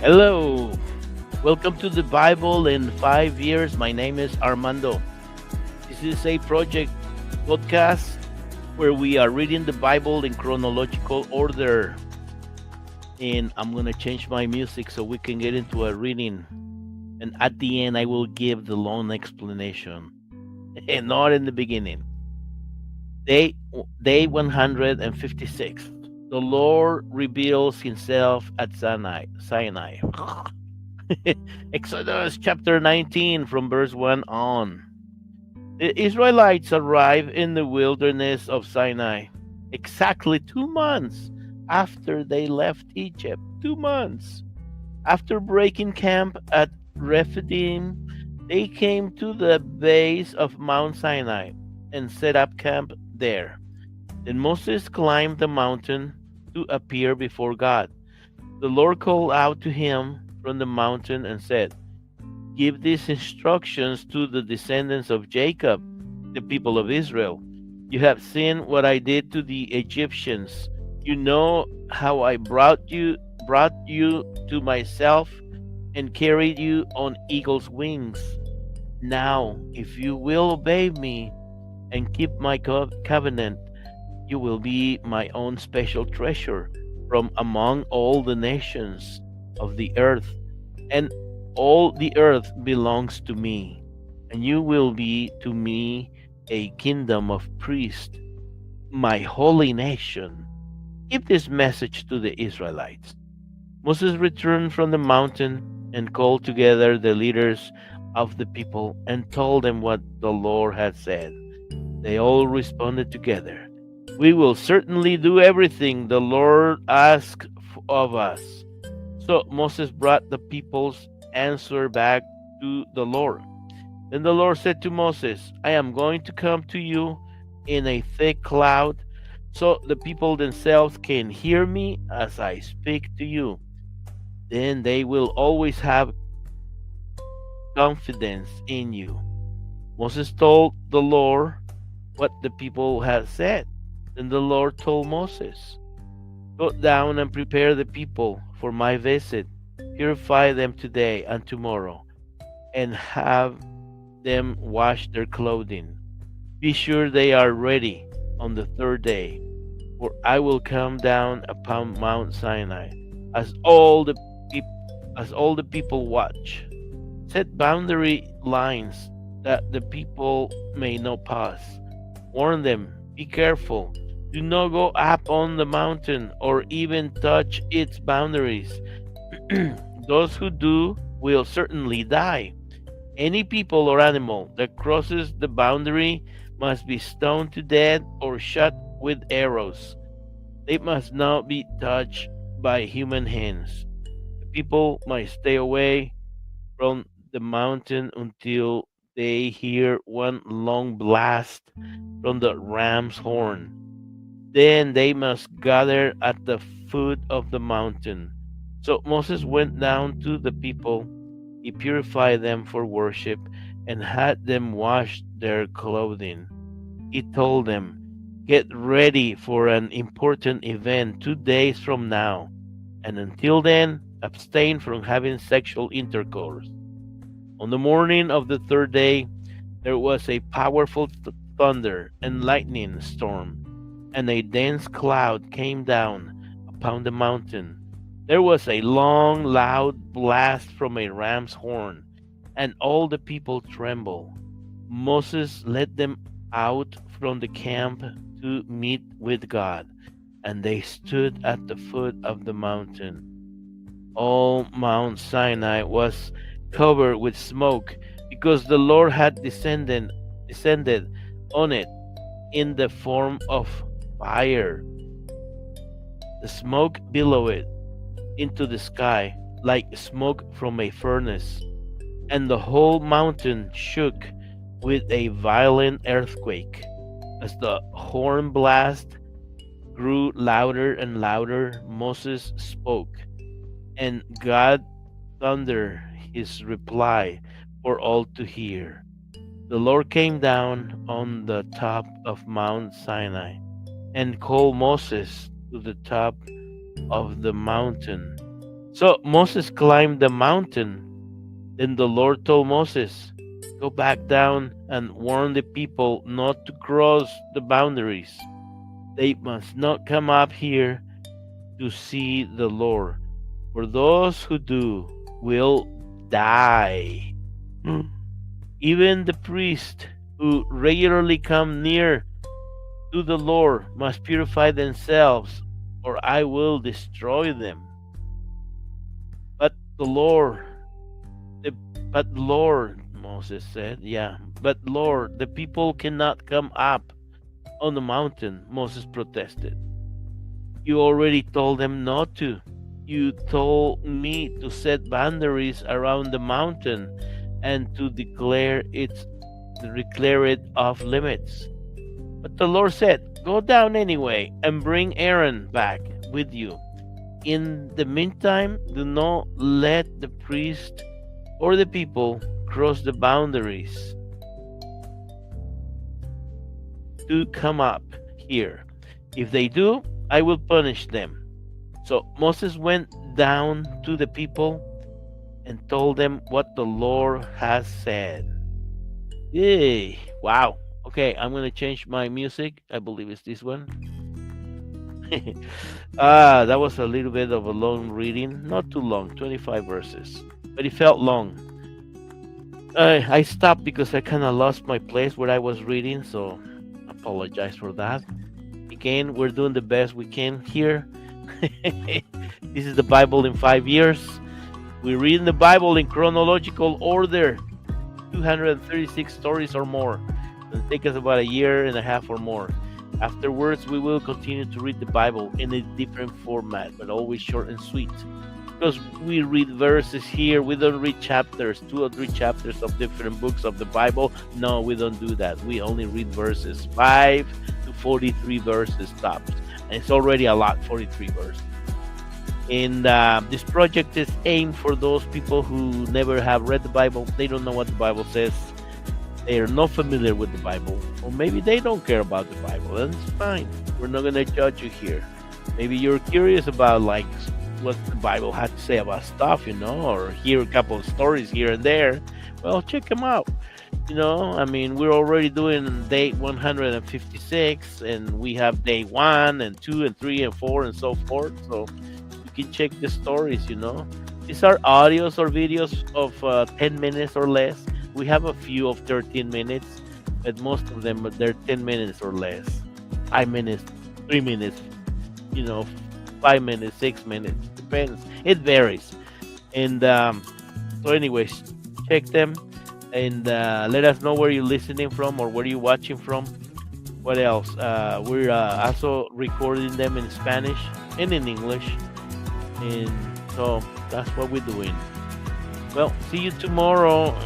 Hello, welcome to the Bible in 5 years. My name is Armando. This is a project podcast where we are reading the Bible in chronological order. And I'm going to change my music so we can get into a reading. And at the end, I will give the long explanation, and not in the beginning. Day 156. The Lord reveals himself at Sinai. Exodus chapter 19 from verse 1 on. The Israelites arrive in the wilderness of Sinai exactly 2 months after they left Egypt. 2 months. After breaking camp at Rephidim, they came to the base of Mount Sinai and set up camp there. Then Moses climbed the mountain to appear before God. The Lord called out to him from the mountain and said, "Give these instructions to the descendants of Jacob, the people of Israel. You have seen what I did to the Egyptians. You know how I brought you to myself and carried you on eagle's wings. Now, if you will obey me and keep my covenant, you will be my own special treasure from among all the nations of the earth, and all the earth belongs to me, and you will be to me a kingdom of priests, my holy nation." Give this message to the Israelites. Moses returned from the mountain and called together the leaders of the people and told them what the Lord had said. They all responded together, "We will certainly do everything the Lord asks of us." So Moses brought the people's answer back to the Lord. Then the Lord said to Moses, "I am going to come to you in a thick cloud, so the people themselves can hear me as I speak to you. Then they will always have confidence in you." Moses told the Lord what the people had said. Then the Lord told Moses, "Go down and prepare the people for my visit. Purify them today and tomorrow, and have them wash their clothing. Be sure they are ready on the third day, for I will come down upon Mount Sinai as all the people watch. Set boundary lines that the people may not pass. Warn them, be careful. Do not go up on the mountain or even touch its boundaries. Those who do will certainly die. Any people or animal that crosses the boundary must be stoned to death or shot with arrows. They must not be touched by human hands. The people must stay away from the mountain until they hear one long blast from the ram's horn. Then they must gather at the foot of the mountain." So Moses went down to the people. He purified them for worship and had them wash their clothing. He told them, "Get ready for an important event 2 days from now, and until then, abstain from having sexual intercourse." On the morning of the third day, there was a powerful thunder and lightning storm, and a dense cloud came down upon the mountain. There was a long, loud blast from a ram's horn, and all the people trembled. Moses led them out from the camp to meet with God, and they stood at the foot of the mountain. All Mount Sinai was covered with smoke because the Lord had descended on it in the form of fire. The smoke billowed into the sky like smoke from a furnace, and the whole mountain shook with a violent earthquake. As the horn blast grew louder and louder, Moses spoke, and God thundered his reply for all to hear. The Lord came down on the top of Mount Sinai and called Moses to the top of the mountain. So Moses climbed the mountain. Then the Lord told Moses, go back down and warn the people not to cross the boundaries. They must not come up here to see the Lord, for those who do will die. Even the priests who regularly come near to the Lord must purify themselves, or I will destroy them. But the Lord, the, but Lord, Moses said, yeah, but Lord, the people cannot come up on the mountain, Moses protested. You already told them not to. You told me to set boundaries around the mountain and to declare it off limits. But the Lord said, go down anyway and bring Aaron back with you. In the meantime, do not let the priest or the people cross the boundaries to come up here. If they do, I will punish them. So Moses went down to the people and told them what the Lord has said. Yay! Wow. Okay, I'm gonna change my music. I believe it's this one. That was a little bit of a long reading. Not too long, 25 verses. But it felt long. I stopped because I kind of lost my place where I was reading, so apologize for that. Again, we're doing the best we can here. This is the Bible in 5 years. We're reading the Bible in chronological order, 236 stories or more. It'll take us about a year and a half or more. Afterwards, we will continue to read the Bible in a different format, but always short and sweet. Because we read verses here, we don't read chapters, 2 or 3 chapters of different books of the Bible. No, we don't do that. We only read verses, 5 to 43 verses tops. And it's already a lot, 43 verses. And this project is aimed for those people who never have read the Bible. They don't know what the Bible says. They are not familiar with the Bible. Or maybe they don't care about the Bible. And it's fine. We're not going to judge you here. Maybe you're curious about like what the Bible had to say about stuff, or hear a couple of stories here and there. Well, check them out. I mean, we're already doing day 156, and we have day 1 and 2 and 3 and 4 and so forth. So you can check the stories. These are audios or videos of 10 minutes or less. We have a few of 13 minutes, but most of them they're 10 minutes or less. 5 minutes, 3 minutes, 5 minutes, 6 minutes. Depends. It varies. And so anyways, check them and let us know where you're listening from or where you're watching from. What else? We're also recording them in Spanish and in English. And so that's what we're doing. Well, see you tomorrow.